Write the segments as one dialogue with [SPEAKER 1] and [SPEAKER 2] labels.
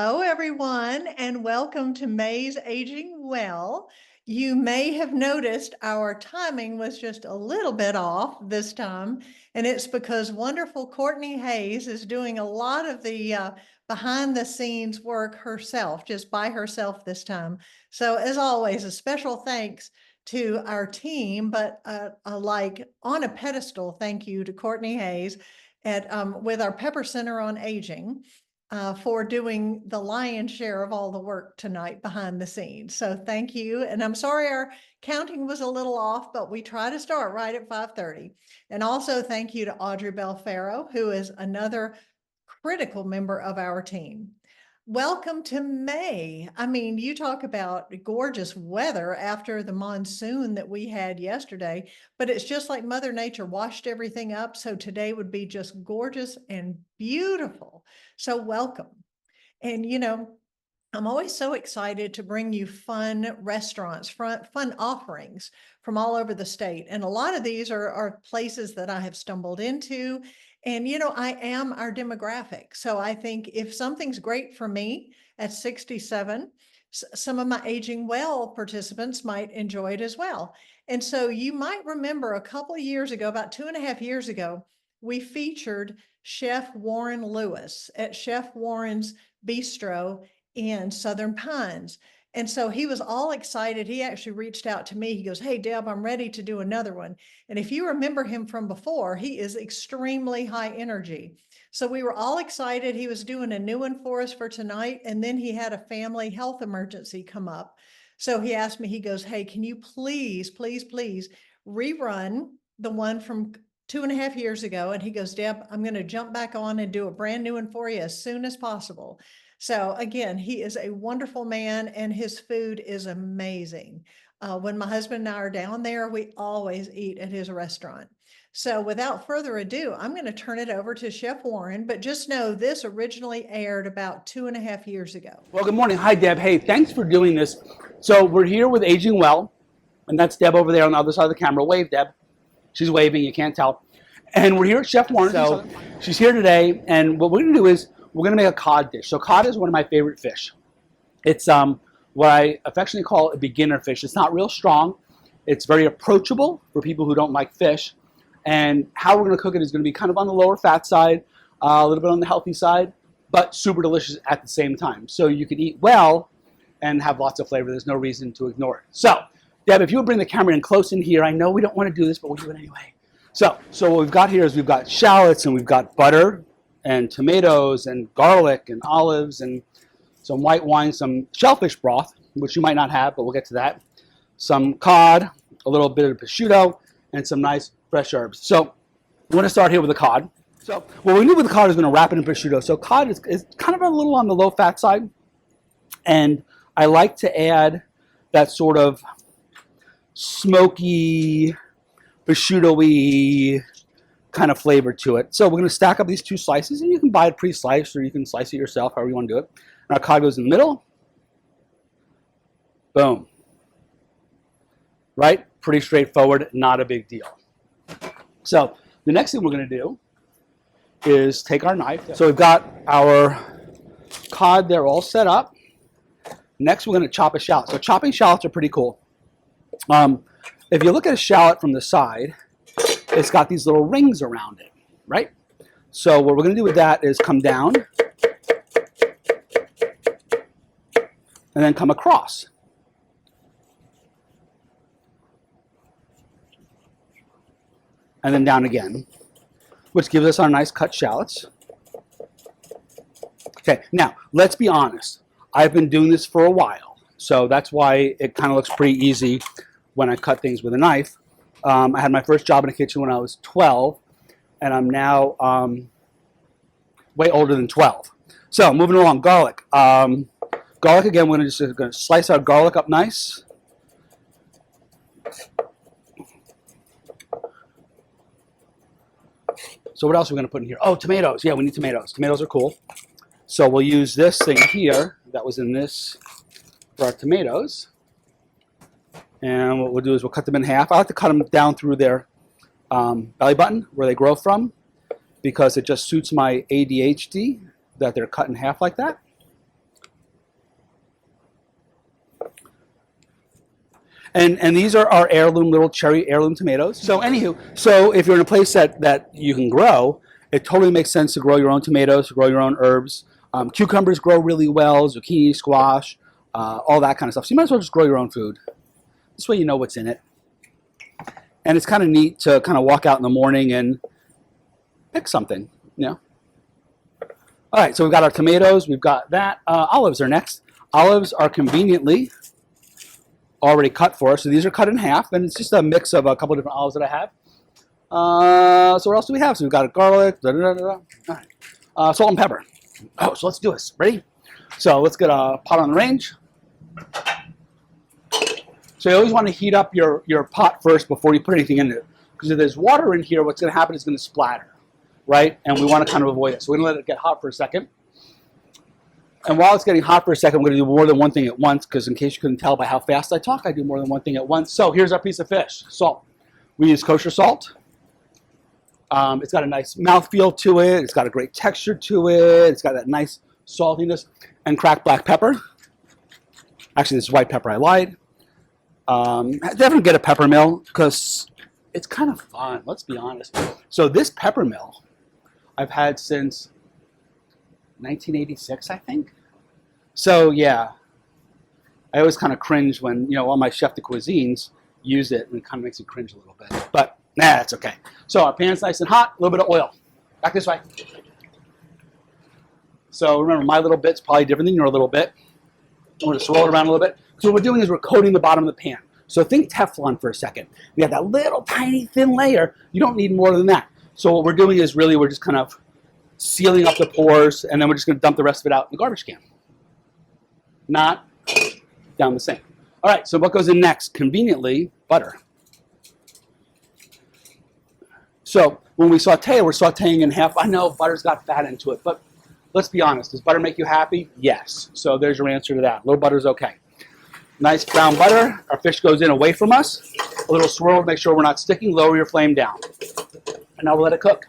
[SPEAKER 1] Hello, everyone, and welcome to May's Aging Well. You may have noticed our timing was just a little bit off this time, and it's because wonderful Courtney Hayes is doing a lot of the behind the scenes work herself, just by herself this time. So, as always, a special thanks to our team, but like on a pedestal, thank you to Courtney Hayes with our Pepper Center on Aging for doing the lion's share of all the work tonight behind the scenes. So thank you. And I'm sorry our counting was a little off, but we try to start right at 5:30. And also thank you to Audrey Belfaro, who is another critical member of our team. Welcome to May. I mean, you talk about gorgeous weather after the monsoon that we had yesterday, but it's just like Mother Nature washed everything up. So today would be just gorgeous and beautiful. So welcome. And I'm always so excited to bring you fun restaurants, fun offerings from all over the state. And a lot of these are places that I have stumbled into. And, I am our demographic. So I think if something's great for me at 67, some of my Aging Well participants might enjoy it as well. And so you might remember a couple of years ago, about 2.5 years ago, we featured Chef Warren Lewis at Chef Warren's Bistro in Southern Pines. And so he was all excited. He actually reached out to me. He goes, "Hey, Deb, I'm ready to do another one." And if you remember him from before, he is extremely high energy. So we were all excited. He was doing a new one for us for tonight. And then he had a family health emergency come up. So he asked me, he goes, "Hey, can you please, please, please rerun the one from 2.5 years ago?" And he goes, "Deb, I'm going to jump back on and do a brand new one for you as soon as possible." So again, he is a wonderful man and his food is amazing. When my husband and I are down there, we always eat at his restaurant. So without further ado, I'm going to turn it over to Chef Warren, but just know this originally aired about 2.5 years ago.
[SPEAKER 2] Well, good morning. Hi, Deb. Hey, thanks for doing this. So we're here with Aging Well, and that's Deb over there on the other side of the camera. Wave, Deb. She's waving. You can't tell. And we're here at Chef Warren. So she's here today, and what we're going to do is we're going to make a cod dish. So cod is one of my favorite fish. It's what I affectionately call a beginner fish. It's not real strong. It's very approachable for people who don't like fish. And how we're going to cook it is going to be kind of on the lower fat side, a little bit on the healthy side, but super delicious at the same time. So you can eat well and have lots of flavor. There's no reason to ignore it. So, Deb, if you would bring the camera in close in here. I know we don't want to do this, but we'll do it anyway. So what we've got here is we've got shallots and we've got butter and tomatoes and garlic and olives and some white wine, some shellfish broth, which you might not have, but we'll get to that. Some cod, a little bit of prosciutto, and some nice fresh herbs. So we're going to start here with the cod. So what we do with the cod is going to wrap it in prosciutto. So cod is kind of a little on the low fat side. And I like to add that sort of smoky, prosciutto-y kind of flavor to it. So we're going to stack up these two slices, and you can buy it pre-sliced or you can slice it yourself, however you want to do it. And our cod goes in the middle. Boom. Right? Pretty straightforward, not a big deal. So the next thing we're going to do is take our knife. So we've got our cod there all set up. Next we're going to chop a shallot. So chopping shallots are pretty cool. If you look at a shallot from the side, it's got these little rings around it, right? So what we're going to do with that is come down and then come across. And then down again, which gives us our nice cut shallots. Okay, now let's be honest. I've been doing this for a while, so that's why it kind of looks pretty easy when I cut things with a knife. I had my first job in the kitchen when I was 12, and I'm now way older than 12. So moving along, garlic. Garlic again. We're going to slice our garlic up nice. So what else are we going to put in here? Oh, tomatoes. Yeah, we need tomatoes. Tomatoes are cool. So we'll use this thing here that was in this for our tomatoes. And what we'll do is we'll cut them in half. I like to cut them down through their belly button where they grow from, because it just suits my ADHD that they're cut in half like that. And these are our heirloom, little cherry heirloom tomatoes. So anywho, so if you're in a place that you can grow, it totally makes sense to grow your own tomatoes, to grow your own herbs. Cucumbers grow really well, zucchini, squash, all that kind of stuff. So you might as well just grow your own food. This way you know what's in it. And it's kind of neat to kind of walk out in the morning and pick something, you know. All right, so we've got our tomatoes. We've got that. Olives are next. Olives are conveniently already cut for us. So these are cut in half, and it's just a mix of a couple different olives that I have. So what else do we have? So we've got garlic, all right. Salt and pepper. Oh, so let's do this. Ready? So let's get a pot on the range. So you always want to heat up your pot first before you put anything in it. Because if there's water in here, what's going to happen is it's going to splatter, right? And we want to kind of avoid it. So we're going to let it get hot for a second. And while it's getting hot for a second, we're going to do more than one thing at once, because in case you couldn't tell by how fast I talk, I do more than one thing at once. So here's our piece of fish, salt. We use kosher salt. It's got a nice mouthfeel to it. It's got a great texture to it. It's got that nice saltiness. And cracked black pepper. Actually, this is white pepper. I lied. Definitely get a pepper mill, because it's kind of fun. Let's be honest. So this pepper mill I've had since 1986, I think. So yeah, I always kind of cringe when, you know, all my chef de cuisines use it, and it kind of makes me cringe a little bit. But nah, it's okay. So our pan's nice and hot, a little bit of oil. Back this way. So remember, my little bit's probably different than your little bit. I'm going to swirl it around a little bit. So what we're doing is we're coating the bottom of the pan. So think Teflon for a second. We have that little tiny thin layer. You don't need more than that. So what we're doing is really we're just kind of sealing up the pores, and then we're just going to dump the rest of it out in the garbage can. Not down the sink. All right, so what goes in next? Conveniently, butter. So when we saute, we're sauteing in half. I know butter's got fat into it, but let's be honest. Does butter make you happy? Yes. So there's your answer to that. A little butter's okay. Nice brown butter. Our fish goes in away from us. A little swirl to make sure we're not sticking. Lower your flame down. And now we'll let it cook.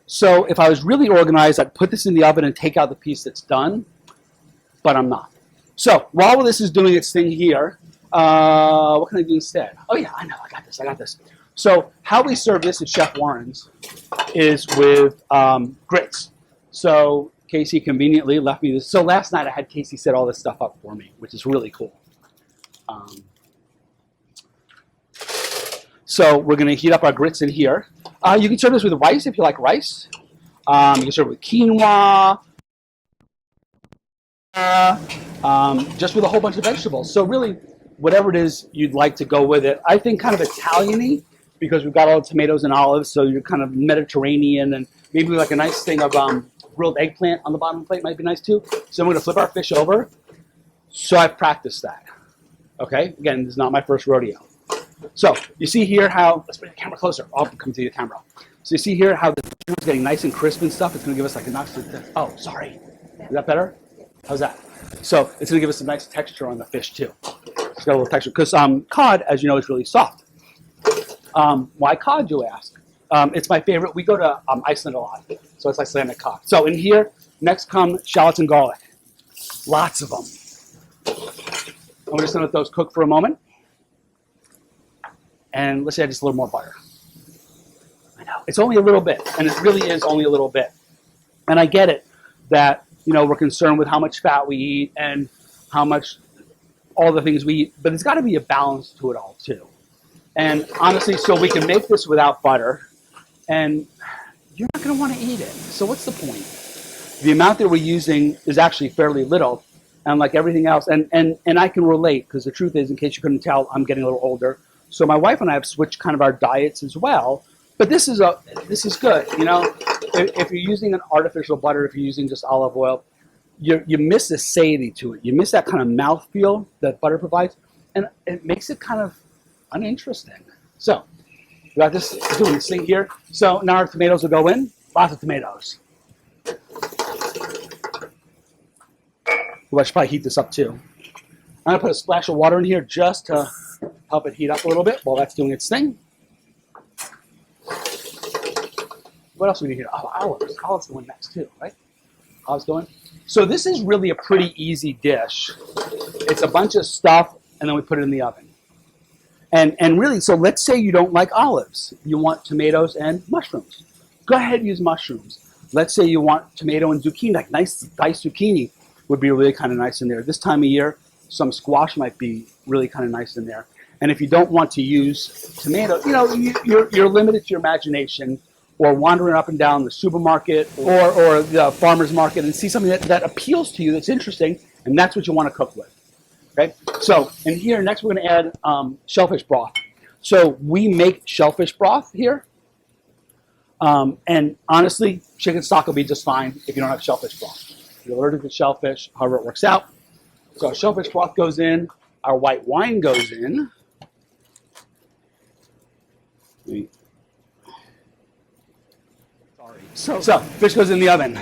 [SPEAKER 2] So if I was really organized, I'd put this in the oven and take out the piece that's done, but I'm not. So while this is doing its thing here, what can I do instead? Oh yeah, I know, I got this. So how we serve this at Chef Warren's is with grits. So Casey conveniently left me this. So last night I had Casey set all this stuff up for me, which is really cool. So we're going to heat up our grits in here. You can serve this with rice if you like rice. You can serve it with quinoa. Just with a whole bunch of vegetables. So really, whatever it is you'd like to go with it. I think kind of Italian-y, because we've got all the tomatoes and olives, so you're kind of Mediterranean, and maybe like a nice thing of grilled eggplant on the bottom of the plate might be nice too. So I'm going to flip our fish over. So I've practiced that. Okay, again, this is not my first rodeo. So you see here how, let's bring the camera closer. I'll come to the camera. So you see here how the fish is getting nice and crisp and stuff. It's going to give us like a nice, oh, sorry. Is that better? How's that? So it's going to give us a nice texture on the fish too. It's got a little texture because cod, as you know, is really soft. Why cod, you ask? It's my favorite. We go to Iceland a lot, so it's Icelandic cod. So in here, next come shallots and garlic. Lots of them. And we're just going to let those cook for a moment. And let's add just a little more butter. I know, it's only a little bit, and it really is only a little bit. And I get it that, you know, we're concerned with how much fat we eat and how much all the things we eat, but there's got to be a balance to it all too. And honestly, so we can make this without butter, and you're not going to want to eat it. So what's the point? The amount that we're using is actually fairly little, and like everything else, and I can relate, because the truth is, in case you couldn't tell, I'm getting a little older. So my wife and I have switched kind of our diets as well. But this is good, you know. If you're using an artificial butter, if you're using just olive oil, you miss the satiety to it. You miss that kind of mouthfeel that butter provides, and it makes it kind of uninteresting. So we got this doing this thing here. So now our tomatoes will go in. Lots of tomatoes. Well, I should probably heat this up too. I'm gonna put a splash of water in here just to help it heat up a little bit while that's doing its thing. What else do we need here? Oh, olives. Olives go in next too, right? How's it going? So this is really a pretty easy dish. It's a bunch of stuff, and then we put it in the oven. And really, so let's say you don't like olives. You want tomatoes and mushrooms. Go ahead and use mushrooms. Let's say you want tomato and zucchini, like nice diced zucchini would be really kind of nice in there. This time of year, some squash might be really kind of nice in there. And if you don't want to use tomato, you know, you're limited to your imagination, or wandering up and down the supermarket or the farmer's market and see something that appeals to you, that's interesting, and that's what you want to cook with. Okay, so in here, next we're going to add shellfish broth. So we make shellfish broth here. And honestly, chicken stock will be just fine if you don't have shellfish broth. If you're allergic to shellfish, however it works out. So our shellfish broth goes in. Our white wine goes in. So fish goes in the oven.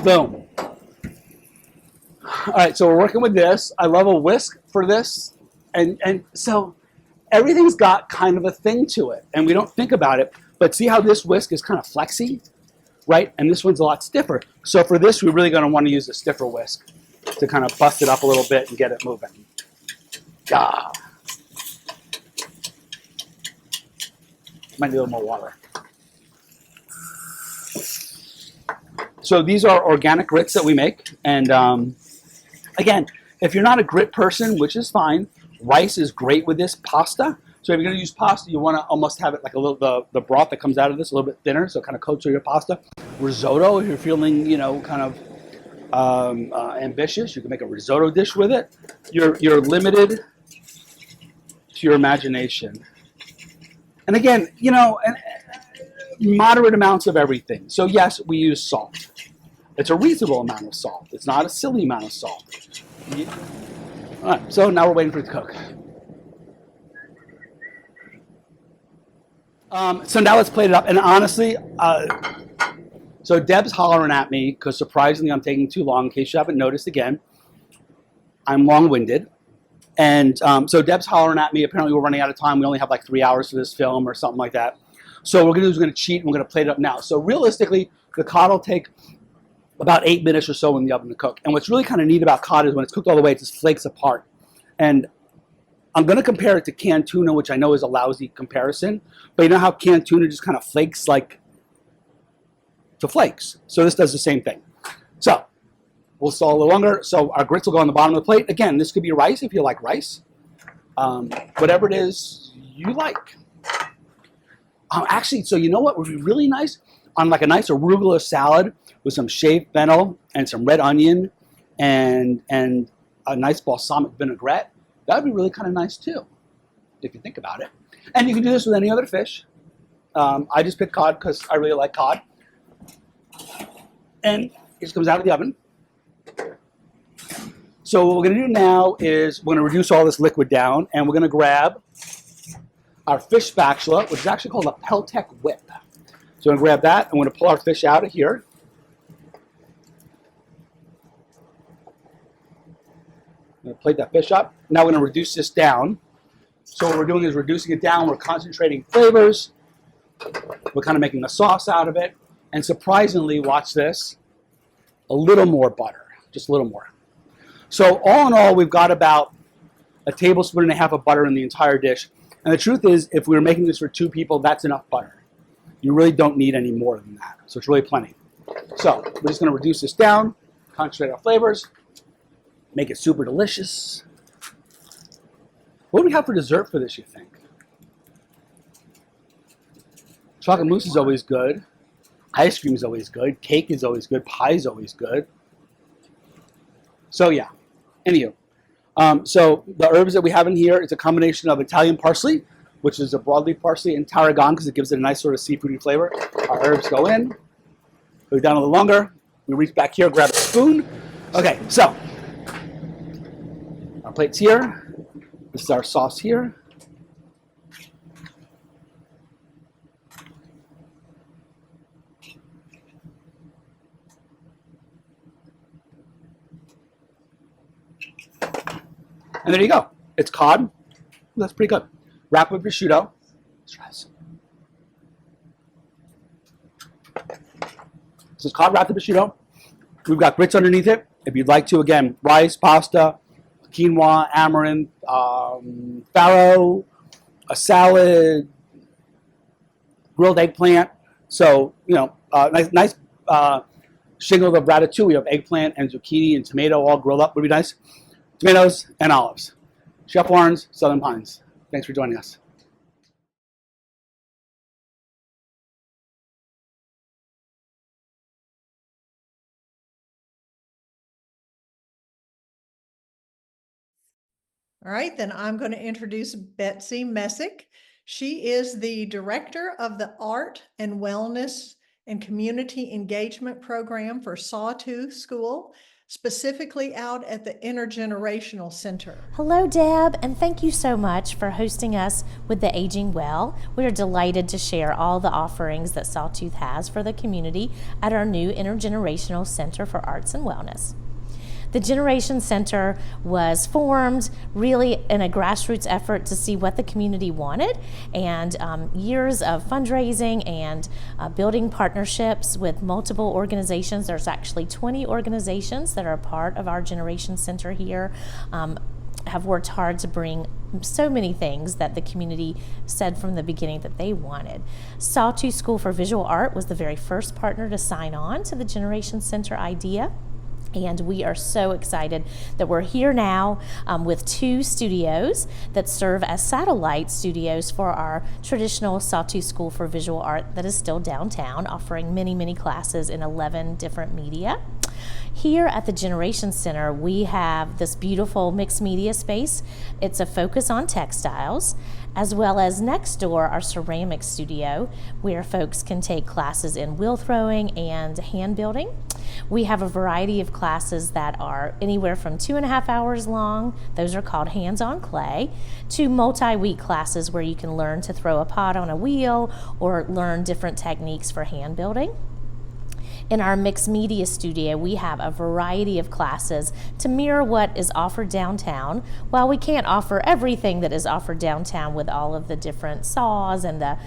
[SPEAKER 2] Boom. All right, so we're working with this. I love a whisk for this. And so everything's got kind of a thing to it, and we don't think about it. But see how this whisk is kind of flexy, right? And this one's a lot stiffer. So for this, we're really going to want to use a stiffer whisk to kind of bust it up a little bit and get it moving. Ah. Might need a little more water. So these are organic grits that we make. And again, if you're not a grit person, which is fine, rice is great with this. Pasta. So if you're going to use pasta, you want to almost have it like a little, the broth that comes out of this a little bit thinner, so it kind of coats your pasta. Risotto, if you're feeling, you know, kind of ambitious, you can make a risotto dish with it. You're limited to your imagination. And again, you know, moderate amounts of everything. So yes, we use salt. It's a reasonable amount of salt. It's not a silly amount of salt. All right, so now we're waiting for it to cook. So now let's plate it up. And honestly, so Deb's hollering at me because surprisingly I'm taking too long. In case you haven't noticed, again, I'm long-winded. And so Deb's hollering at me. Apparently we're running out of time. We only have like 3 hours for this film or something like that. So what we're going to do is we're going to cheat and we're going to plate it up now. So realistically, the cod will take about 8 minutes or so in the oven to cook. And what's really kind of neat about cod is when it's cooked all the way, it just flakes apart. And I'm going to compare it to canned tuna, which I know is a lousy comparison. But you know how canned tuna just kind of flakes like to flakes? So this does the same thing. So we'll stall a little longer. So our grits will go on the bottom of the plate. Again, this could be rice if you like rice. Whatever it is you like. Actually, so you know what would be really nice? On like a nice arugula salad with some shaved fennel and some red onion and a nice balsamic vinaigrette. That would be really kind of nice too, if you think about it. And you can do this with any other fish. I just picked cod because I really like cod. And it just comes out of the oven. So what we're going to do now is we're going to reduce all this liquid down, and we're going to grab our fish spatula, which is actually called a Peltec whip. So I'm going to grab that, and we're going to pull our fish out of here. I'm going to plate that fish up. Now we're going to reduce this down. So what we're doing is reducing it down. We're concentrating flavors. We're kind of making a sauce out of it. And surprisingly, watch this, a little more butter, just a little more. So all in all, we've got about a tablespoon and a half of butter in the entire dish. And the truth is, if we were making this for 2 people, that's enough butter. You really don't need any more than that. So it's really plenty. So we're just going to reduce this down, concentrate our flavors, make it super delicious. What do we have for dessert for this, you think? Chocolate mousse is always good. Ice cream is always good. Cake is always good. Pie is always good. So yeah, anywho. So the herbs that we have in here, it's a combination of Italian parsley, which is a broadleaf parsley, and tarragon because it gives it a nice sort of seafoody flavor. Our herbs go in. Go down a little longer. We reach back here, grab a spoon. Okay, so our plate's here. This is our sauce here. And there you go. It's cod. That's pretty good. Wrap with prosciutto. So it's cod wrapped with prosciutto. We've got grits underneath it. If you'd like to, again, rice, pasta, quinoa, amaranth, farro, a salad, grilled eggplant. So, nice shingle of ratatouille. We have eggplant and zucchini and tomato all grilled up. Would be nice. Tomatoes and olives. Chef Warren's Southern Pines. Thanks for joining us.
[SPEAKER 1] All right, then I'm going to introduce Betsy Messick. She is the director of the Art and Wellness and Community Engagement Program for Sawtooth School, specifically out at the Intergenerational Center.
[SPEAKER 3] Hello, Deb, and thank you so much for hosting us with the Aging Well. We are delighted to share all the offerings that Sawtooth has for the community at our new Intergenerational Center for Arts and Wellness. The Generation Center was formed really in a grassroots effort to see what the community wanted, and years of fundraising and building partnerships with multiple organizations. There's actually 20 organizations that are a part of our Generation Center here. Have worked hard to bring so many things that the community said from the beginning that they wanted. Sawtooth School for Visual Art was the very first partner to sign on to the Generation Center idea. And we are so excited that we're here now with 2 studios that serve as satellite studios for our traditional Sawtooth School for Visual Art that is still downtown, offering many, many classes in 11 different media. Here at the Generation Center, we have this beautiful mixed media space. It's a focus on textiles, as well as next door, our ceramic studio, where folks can take classes in wheel throwing and hand building. We have a variety of classes that are anywhere from 2.5 hours long, those are called hands-on clay, to multi-week classes where you can learn to throw a pot on a wheel or learn different techniques for hand building. In our mixed media studio, we have a variety of classes to mirror what is offered downtown. While we can't offer everything that is offered downtown with all of the different saws and the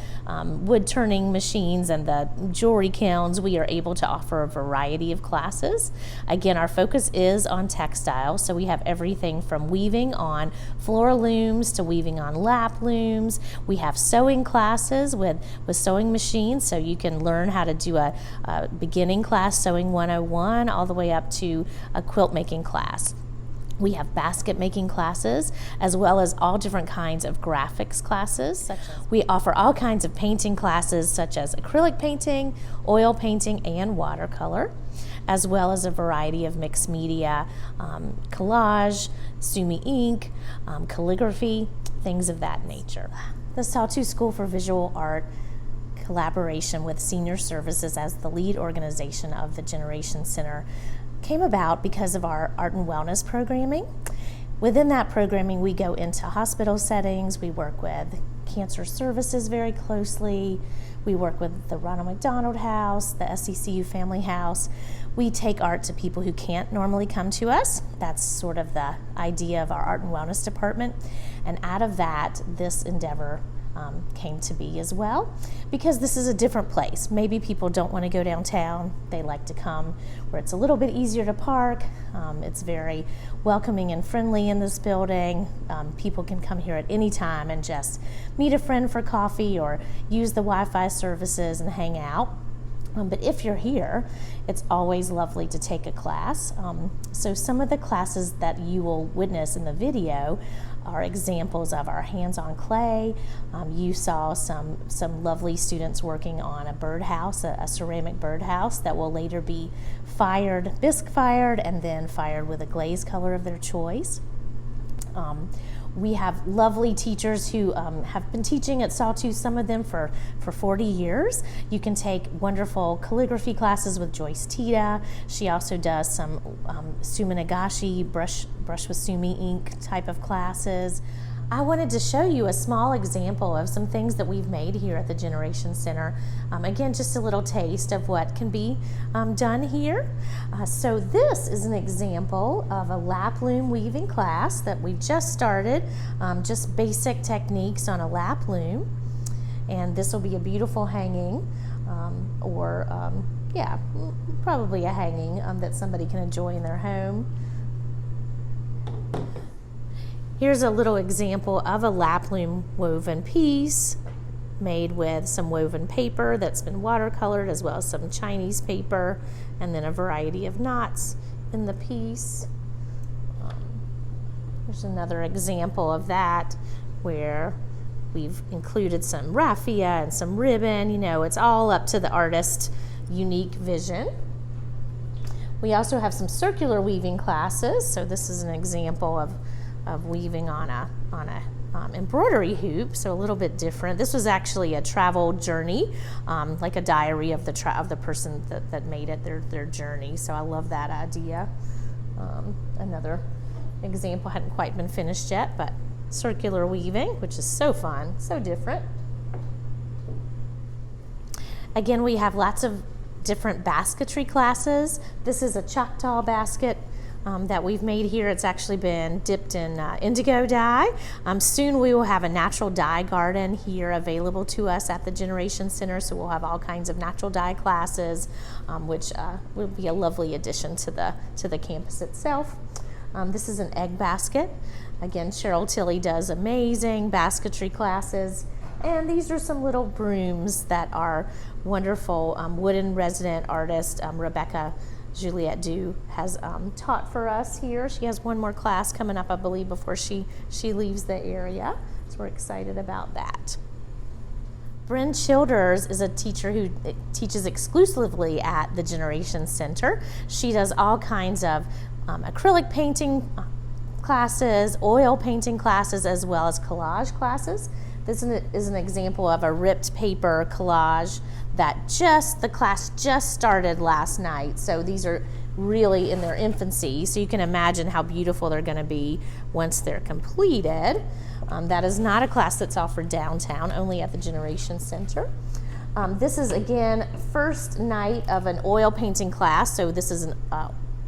[SPEAKER 3] wood turning machines and the jewelry kilns, we are able to offer a variety of classes. Again, our focus is on textiles, so we have everything from weaving on floor looms to weaving on lap looms. We have sewing classes with sewing machines, so you can learn how to do a beginning class, Sewing 101, all the way up to a quilt making class. We have basket making classes, as well as all different kinds of graphics classes. We offer all kinds of painting classes, such as acrylic painting, oil painting, and watercolor, as well as a variety of mixed media, collage, sumi ink, calligraphy, things of that nature. The Sawtooth School for Visual Art collaboration with Senior Services as the lead organization of the Generation Center came about because of our art and wellness programming. Within that programming, we go into hospital settings, we work with cancer services very closely, we work with the Ronald McDonald House, the SCCU Family House. We take art to people who can't normally come to us. That's sort of the idea of our art and wellness department. And out of that, this endeavor came to be as well, because this is a different place. Maybe people don't want to go downtown. They like to come where it's a little bit easier to park. It's very welcoming and friendly in this building. People can come here at any time and just meet a friend for coffee or use the Wi-Fi services and hang out. But if you're here, it's always lovely to take a class. So some of the classes that you will witness in the video are examples of our hands-on clay. You saw some lovely students working on a birdhouse, a ceramic birdhouse that will later be fired, bisque fired, and then fired with a glaze color of their choice. We have lovely teachers who have been teaching at Sawtooth, some of them for 40 years. You can take wonderful calligraphy classes with Joyce Tita. She also does some suminagashi, brush with sumi ink type of classes. I wanted to show you a small example of some things that we've made here at the Generation Center. Again, just a little taste of what can be done here. So this is an example of a lap loom weaving class that we just started, just basic techniques on a lap loom. And this will be a beautiful hanging or yeah, probably a hanging that somebody can enjoy in their home. Here's a little example of a lap loom woven piece made with some woven paper that's been watercolored, as well as some Chinese paper, and then a variety of knots in the piece. There's another example of that where we've included some raffia and some ribbon. You know, it's all up to the artist's unique vision. We also have some circular weaving classes. So this is an example of weaving on a embroidery hoop, so a little bit different. This was actually a travel journey, like a diary of the person that made it, their journey. So I love that idea. Another example hadn't quite been finished yet, but circular weaving, which is so fun, so different. Again, we have lots of different basketry classes. This is a Choctaw basket that we've made here. It's actually been dipped in indigo dye. Soon we will have a natural dye garden here available to us at the Generation Center, so we'll have all kinds of natural dye classes, which will be a lovely addition to the campus itself. This is an egg basket. Again, Cheryl Tilley does amazing basketry classes. And these are some little brooms that our wonderful wooden resident artist, Rebecca Juliette Dew, has taught for us here. She has one more class coming up, I believe, before she leaves the area. So we're excited about that. Bryn Childers is a teacher who teaches exclusively at the Generation Center. She does all kinds of acrylic painting classes, oil painting classes, as well as collage classes. This is an example of a ripped paper collage that the class just started last night. So these are really in their infancy. So you can imagine how beautiful they're going to be once they're completed. That is not a class that's offered downtown, only at the Generation Center. This is, again, first night of an oil painting class. So this is an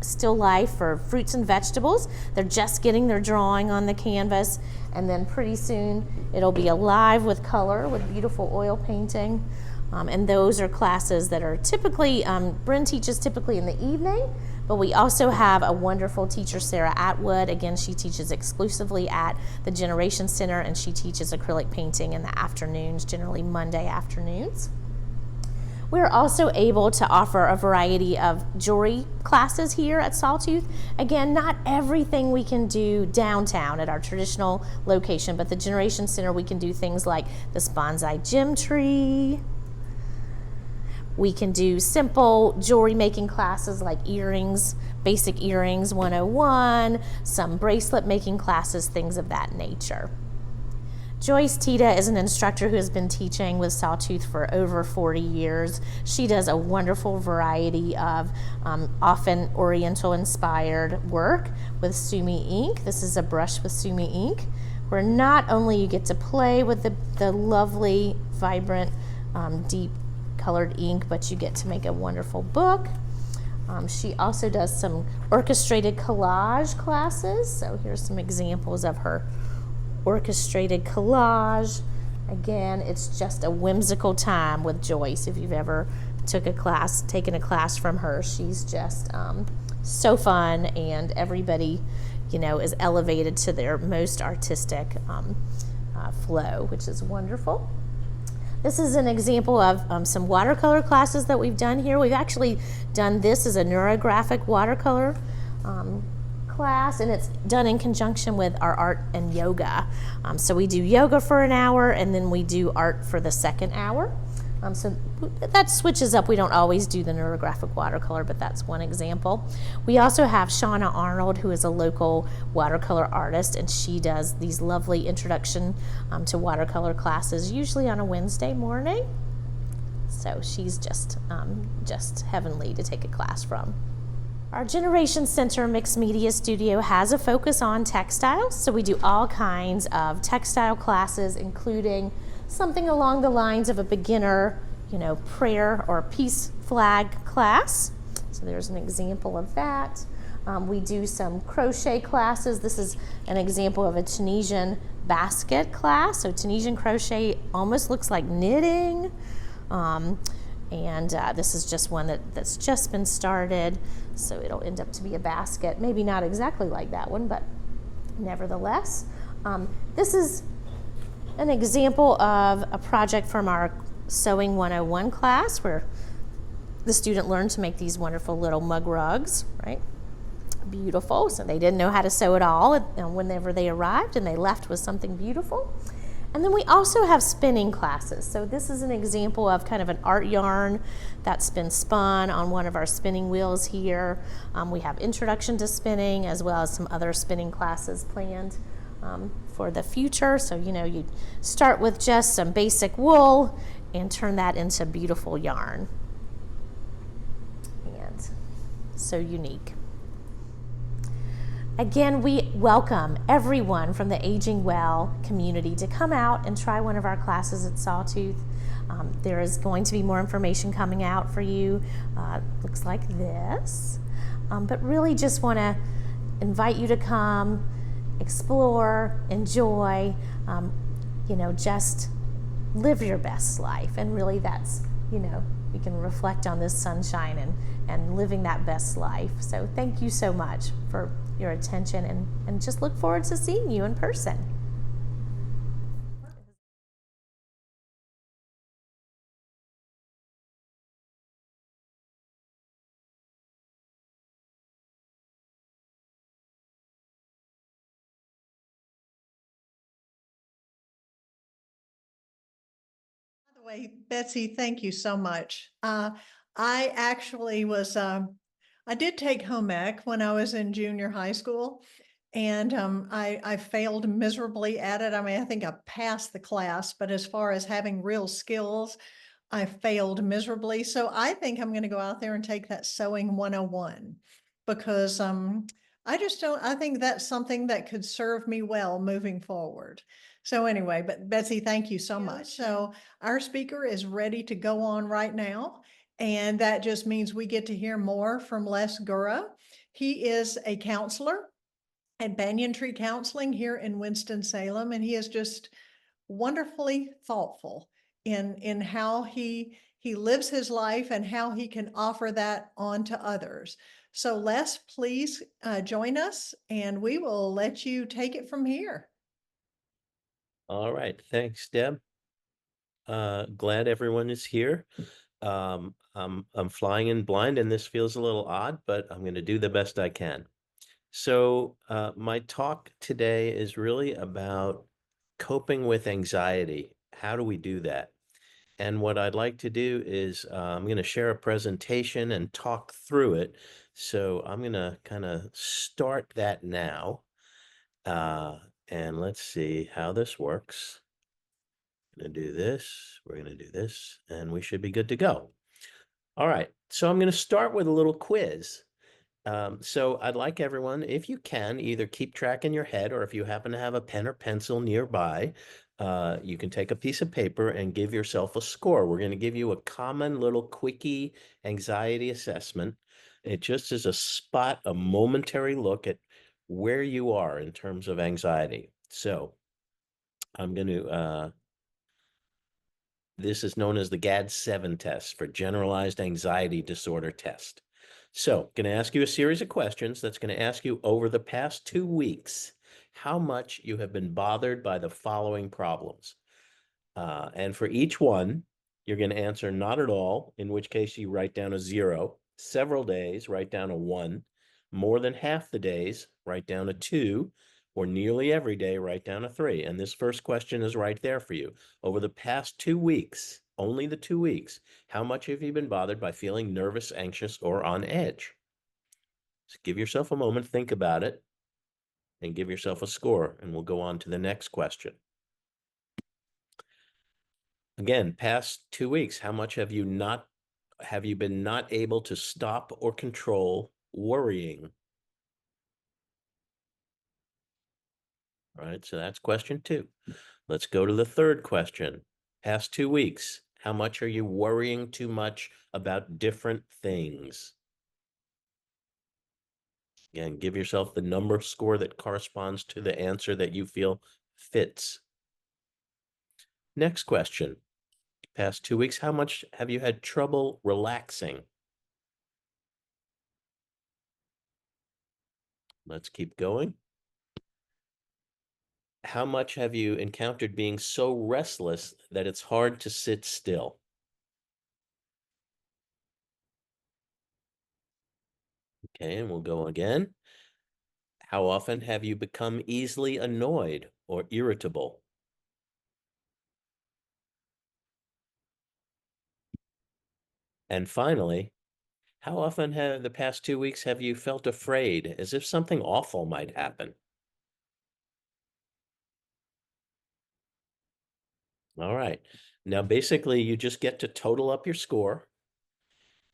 [SPEAKER 3] still life for fruits and vegetables. They're just getting their drawing on the canvas, and then pretty soon it'll be alive with color, with beautiful oil painting. And those are classes that are typically, Bryn teaches typically in the evening, but we also have a wonderful teacher, Sarah Atwood. Again, she teaches exclusively at the Generation Center, and she teaches acrylic painting in the afternoons, generally Monday afternoons. We're also able to offer a variety of jewelry classes here at Sawtooth. Again, not everything we can do downtown at our traditional location, but the Generation Center, we can do things like this bonsai gem tree. We can do simple jewelry making classes like earrings, basic earrings 101, some bracelet making classes, things of that nature. Joyce Tita is an instructor who has been teaching with Sawtooth for over 40 years. She does a wonderful variety of often Oriental-inspired work with Sumi ink. This is a brush with Sumi ink, where not only you get to play with the lovely, vibrant, deep colored ink, but you get to make a wonderful book. She also does some orchestrated collage classes. So here's some examples of her orchestrated collage. Again, it's just a whimsical time with Joyce. If you've ever taken a class from her, she's just so fun, and everybody, is elevated to their most artistic flow, which is wonderful. This is an example of some watercolor classes that we've done here. We've actually done this as a neurographic watercolor class, and it's done in conjunction with our art and yoga. So we do yoga for an hour, and then we do art for the second hour. So that switches up. We don't always do the neurographic watercolor, but that's one example. We also have Shauna Arnold, who is a local watercolor artist, and she does these lovely introduction to watercolor classes, usually on a Wednesday morning. So she's just heavenly to take a class from. Our Generation Center Mixed Media Studio has a focus on textiles, so we do all kinds of textile classes, including something along the lines of a beginner, prayer or peace flag class. So there's an example of that. We do some crochet classes. This is an example of a Tunisian basket class. So Tunisian crochet almost looks like knitting. And this is just one that's just been started, so it'll end up to be a basket. Maybe not exactly like that one, but nevertheless. This is an example of a project from our Sewing 101 class where the student learned to make these wonderful little mug rugs, right? Beautiful. So they didn't know how to sew at all whenever they arrived, and they left with something beautiful. And then we also have spinning classes. So this is an example of kind of an art yarn that's been spun on one of our spinning wheels here. We have introduction to spinning as well as some other spinning classes planned for the future. So, you start with just some basic wool and turn that into beautiful yarn. And so unique. Again, we welcome everyone from the AgingWell community to come out and try one of our classes at Sawtooth. There is going to be more information coming out for you. Looks like this. But really just want to invite you to come, explore, enjoy, just live your best life. And really that's, we can reflect on this sunshine and living that best life. So thank you so much for your attention and just look forward to seeing you in person.
[SPEAKER 1] By the way, Betsy, thank you so much. I actually was, I did take home ec when I was in junior high school, and I failed miserably at it. I mean, I think I passed the class, but as far as having real skills, I failed miserably. So I think I'm going to go out there and take that sewing 101 because I just don't, I think that's something that could serve me well moving forward. So anyway, but Betsy, thank you so much. So our speaker is ready to go on right now. And that just means we get to hear more from Les Gura. He is a counselor at Banyan Tree Counseling here in Winston-Salem, and he is just wonderfully thoughtful in how he lives his life and how he can offer that on to others. So Les, please join us, and we will let you take it from here.
[SPEAKER 4] All right, thanks, Deb. Glad everyone is here. I'm flying in blind, and this feels a little odd, but I'm going to do the best I can. So my talk today is really about coping with anxiety. How do we do that? And what I'd like to do is I'm going to share a presentation and talk through it. So I'm going to kind of start that now. And let's see how this works. We're going to do this, we're going to do this, and we should be good to go. All right, so I'm going to start with a little quiz. So I'd like everyone, if you can, either keep track in your head, or if you happen to have a pen or pencil nearby, you can take a piece of paper and give yourself a score. We're going to give you a common little quickie anxiety assessment. It just is a momentary look at where you are in terms of anxiety. So I'm going to this is known as the GAD-7 test, for Generalized Anxiety Disorder Test. So, going to ask you a series of questions that's going to ask you over the past 2 weeks how much you have been bothered by the following problems. And for each one, you're going to answer not at all, in which case you write down a 0, several days, write down a 1, more than half the days, write down a 2, or nearly every day, write down a 3. And this first question is right there for you. Over the past 2 weeks, only the 2 weeks, how much have you been bothered by feeling nervous, anxious, or on edge? So give yourself a moment, think about it, and give yourself a score, and we'll go on to the next question. Again, past 2 weeks, how much have you been not able to stop or control worrying? All right, so that's question 2. Let's go to the third question. Past 2 weeks, how much are you worrying too much about different things? Again, give yourself the number score that corresponds to the answer that you feel fits. Next question. past 2 weeks? How much have you had trouble relaxing? Let's keep going. How much have you encountered being so restless that it's hard to sit still? Okay, and we'll go again. How often have you become easily annoyed or irritable? And finally, how often have the past 2 weeks have you felt afraid as if something awful might happen? All right. Now, basically, you just get to total up your score.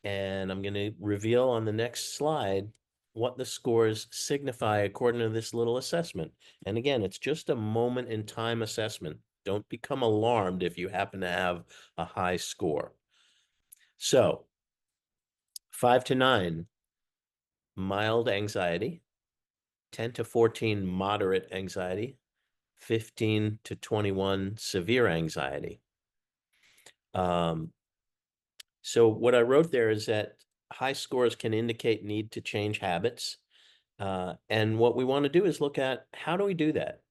[SPEAKER 4] And I'm going to reveal on the next slide what the scores signify according to this little assessment. And again, it's just a moment in time assessment. Don't become alarmed if you happen to have a high score. So 5 to 9, mild anxiety, 10 to 14, moderate anxiety, 15 to 21, severe anxiety. So what I wrote there is that high scores can indicate need to change habits. And what we want to do is look at, how do we do that?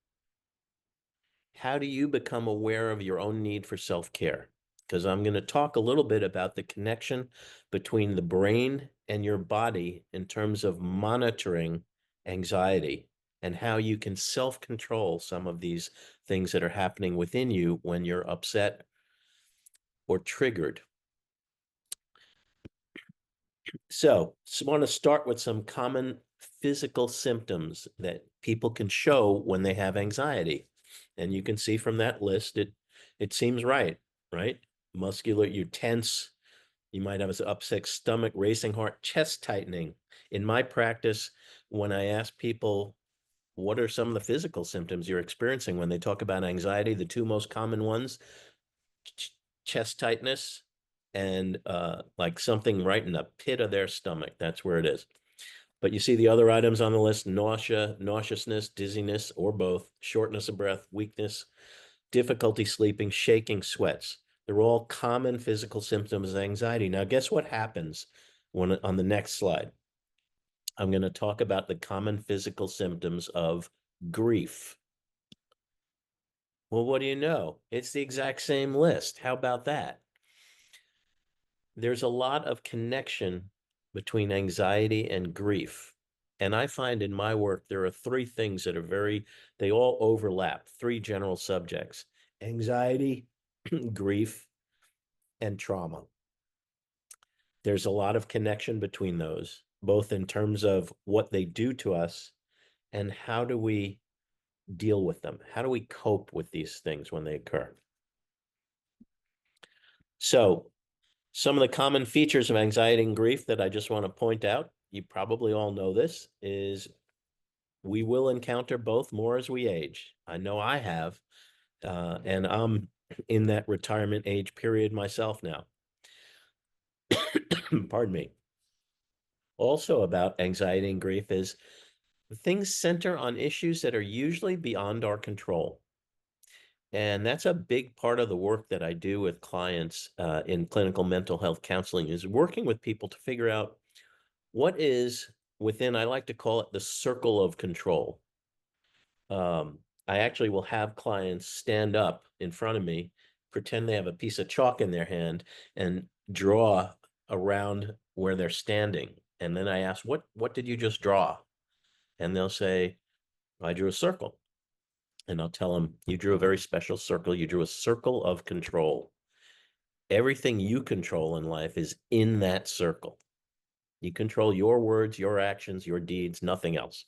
[SPEAKER 4] How do you become aware of your own need for self-care? Because I'm going to talk a little bit about the connection between the brain and your body in terms of monitoring anxiety and how you can self-control some of these things that are happening within you when you're upset or triggered. So, want to start with some common physical symptoms that people can show when they have anxiety. And you can see from that list, it seems right? Muscular, you're tense. You might have an upset stomach, racing heart, chest tightening. In my practice, when I ask people, what are some of the physical symptoms you're experiencing when they talk about anxiety, the two most common ones, chest tightness and like something right in the pit of their stomach. That's where it is. But you see the other items on the list: nausea, nauseousness, dizziness, or both, shortness of breath, weakness, difficulty sleeping, shaking, sweats. They're all common physical symptoms of anxiety. Now, guess what happens when on the next slide? I'm going to talk about the common physical symptoms of grief. Well, what do you know? It's the exact same list. How about that? There's a lot of connection between anxiety and grief. And I find in my work, there are three things that are they all overlap, three general subjects: anxiety, grief, and trauma. There's a lot of connection between those, both in terms of what they do to us and how do we deal with them? How do we cope with these things when they occur? So, some of the common features of anxiety and grief that I just want to point out, you probably all know this, is we will encounter both more as we age. I know I have, and I'm in that retirement age period myself now. Pardon me. Also about anxiety and grief is things center on issues that are usually beyond our control. And that's a big part of the work that I do with clients in clinical mental health counseling, is working with people to figure out what is within, I like to call it the circle of control. I actually will have clients stand up in front of me, pretend they have a piece of chalk in their hand, and draw around where they're standing. And then I ask, what did you just draw? And they'll say, I drew a circle. And I'll tell them, you drew a very special circle. You drew a circle of control. Everything you control in life is in that circle. You control your words, your actions, your deeds, nothing else.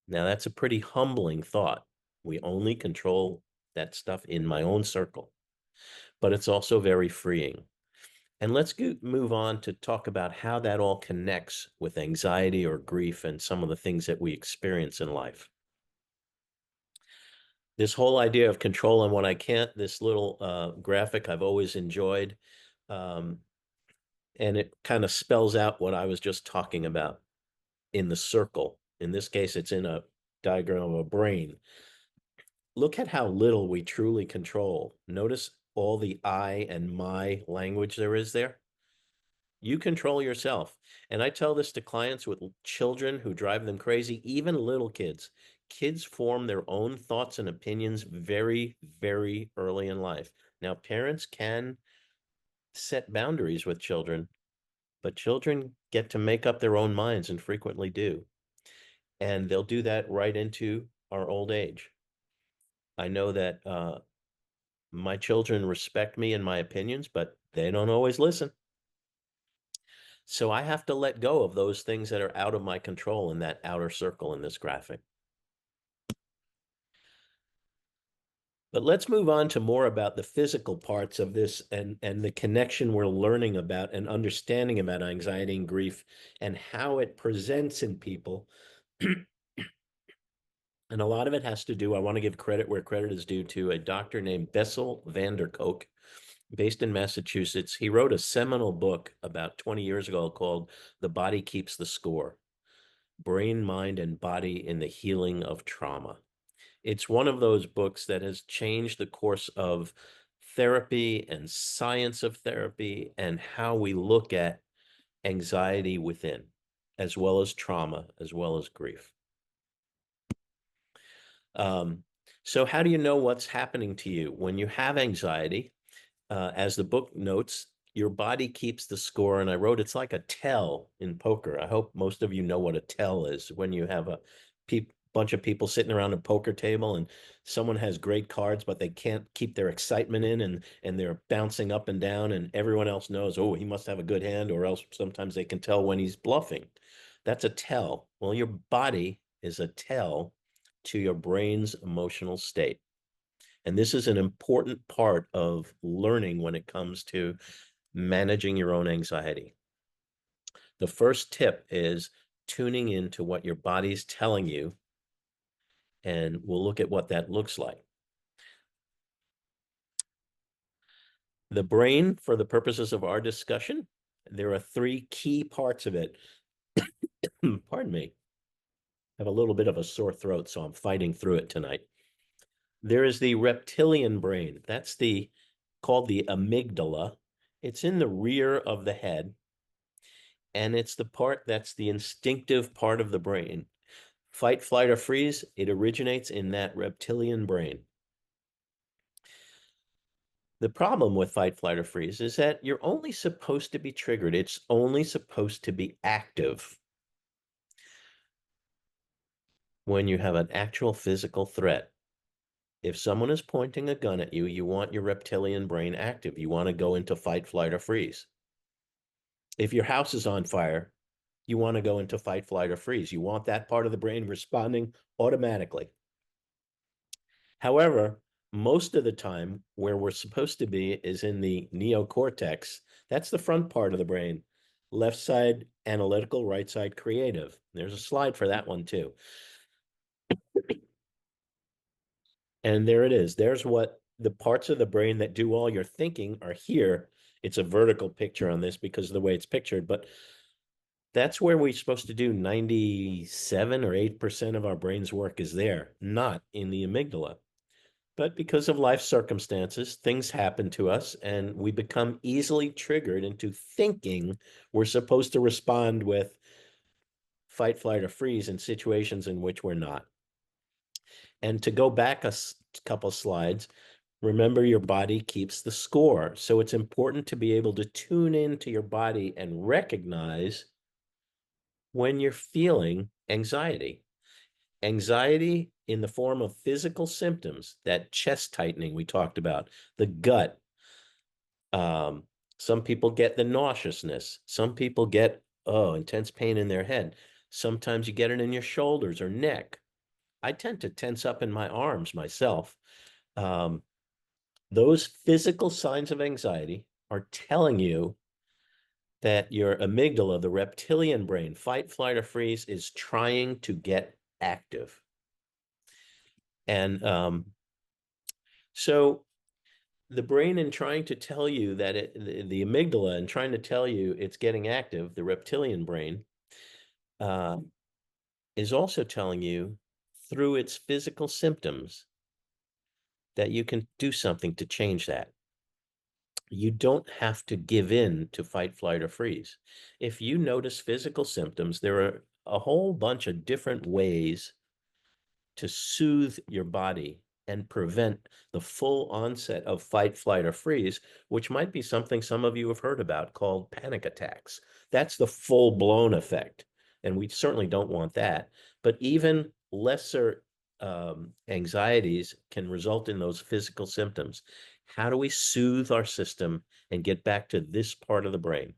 [SPEAKER 4] Now, that's a pretty humbling thought. We only control that stuff in my own circle. But it's also very freeing. And let's move on to talk about how that all connects with anxiety or grief and some of the things that we experience in life. This whole idea of control and what I can't, this little graphic I've always enjoyed. And it kind of spells out what I was just talking about in the circle. In this case, it's in a diagram of a brain. Look at how little we truly control. Notice all the I and my language there is there. You control yourself. And I tell this to clients with children who drive them crazy, even little kids. Kids form their own thoughts and opinions very, very early in life. Now, parents can set boundaries with children, but children get to make up their own minds and frequently do. And they'll do that right into our old age. I know that my children respect me and my opinions, but they don't always listen. So I have to let go of those things that are out of my control in that outer circle in this graphic. But let's move on to more about the physical parts of this and the connection we're learning about and understanding about anxiety and grief and how it presents in people. And a lot of it has to do, I want to give credit where credit is due to a doctor named Bessel van der Kolk, based in Massachusetts. He wrote a seminal book about 20 years ago called The Body Keeps the Score: Brain, Mind, and Body in the Healing of Trauma. It's one of those books that has changed the course of therapy and science of therapy and how we look at anxiety within, as well as trauma, as well as grief. So how do you know what's happening to you? When you have anxiety, as the book notes, your body keeps the score. And I wrote, it's like a tell in poker. I hope most of you know what a tell is. When you have a bunch of people sitting around a poker table and someone has great cards, but they can't keep their excitement in and they're bouncing up and down and everyone else knows, oh, he must have a good hand, or else sometimes they can tell when he's bluffing. That's a tell. Well, your body is a tell to your brain's emotional state. And this is an important part of learning when it comes to managing your own anxiety. The first tip is tuning into what your body's telling you, and we'll look at what that looks like. The brain, for the purposes of our discussion, there are three key parts of it. Pardon me. I have a little bit of a sore throat, so I'm fighting through it tonight. There is the reptilian brain. That's called the amygdala. It's in the rear of the head, and it's the part that's the instinctive part of the brain. Fight, flight, or freeze, it originates in that reptilian brain. The problem with fight, flight, or freeze is that you're only supposed to be triggered. It's only supposed to be active when you have an actual physical threat. If someone is pointing a gun at you, you want your reptilian brain active. You want to go into fight, flight, or freeze. If your house is on fire, you want to go into fight, flight, or freeze. You want that part of the brain responding automatically. However, most of the time where we're supposed to be is in the neocortex. That's the front part of the brain. Left side analytical, right side creative. There's a slide for that one too. And there it is. There's what the parts of the brain that do all your thinking are here. It's a vertical picture on this because of the way it's pictured, but that's where we're supposed to do 97 or 8% of our brain's work is there, not in the amygdala. But because of life circumstances, things happen to us and we become easily triggered into thinking we're supposed to respond with fight, flight, or freeze in situations in which we're not. And to go back a couple slides, remember your body keeps the score. So it's important to be able to tune into your body and recognize when you're feeling anxiety. Anxiety in the form of physical symptoms, that chest tightening we talked about, the gut. Some people get the nauseousness. Some people get, intense pain in their head. Sometimes you get it in your shoulders or neck. I tend to tense up in my arms myself. Those physical signs of anxiety are telling you that your amygdala, the reptilian brain, fight, flight, or freeze, is trying to get active. And so the brain, in trying to tell you that the amygdala, and trying to tell you it's getting active, the reptilian brain, is also telling you through its physical symptoms that you can do something to change that. You don't have to give in to fight, flight, or freeze. If you notice physical symptoms, there are a whole bunch of different ways to soothe your body and prevent the full onset of fight, flight, or freeze, which might be something some of you have heard about called panic attacks. That's the full-blown effect, and we certainly don't want that. But even lesser anxieties can result in those physical symptoms. How do we soothe our system and get back to this part of the brain?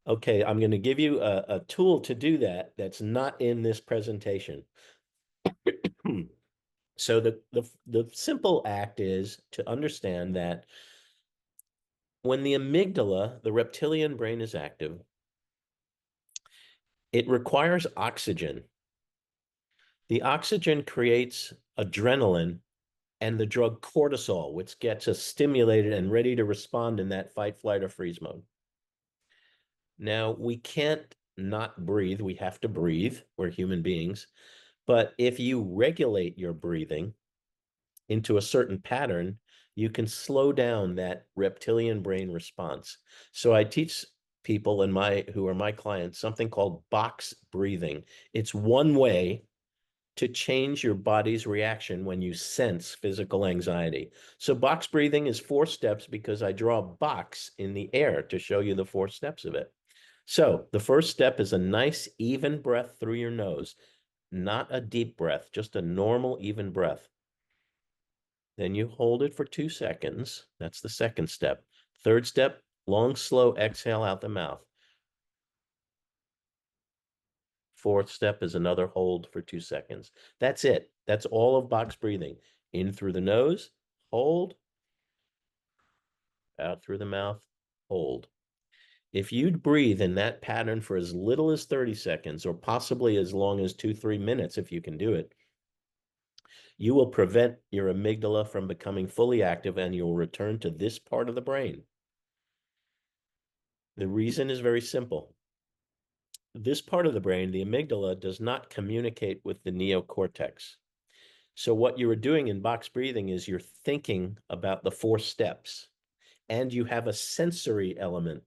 [SPEAKER 4] Okay, I'm going to give you a tool to do that that's not in this presentation. So the simple act is to understand that when the amygdala, the reptilian brain, is active, it requires oxygen. The oxygen creates adrenaline and the drug cortisol, which gets us stimulated and ready to respond in that fight, flight, or freeze mode. Now, we can't not breathe. We have to breathe. We're human beings. But if you regulate your breathing into a certain pattern, you can slow down that reptilian brain response. So I teach people who are my clients something called box breathing. It's one way to change your body's reaction when you sense physical anxiety. So box breathing is 4 steps because I draw a box in the air to show you the 4 steps of it. So the first step is a nice even breath through your nose, not a deep breath, just a normal even breath. Then you hold it for 2 seconds. That's the second step. Third step, long, slow exhale out the mouth. Fourth step is another hold for 2 seconds. That's it. That's all of box breathing. In through the nose, hold. Out through the mouth, hold. If you'd breathe in that pattern for as little as 30 seconds, or possibly as long as 2-3 minutes if you can do it, you will prevent your amygdala from becoming fully active and you'll return to this part of the brain. The reason is very simple. This part of the brain, the amygdala, does not communicate with the neocortex. So what you are doing in box breathing is you're thinking about the 4 steps, and you have a sensory element.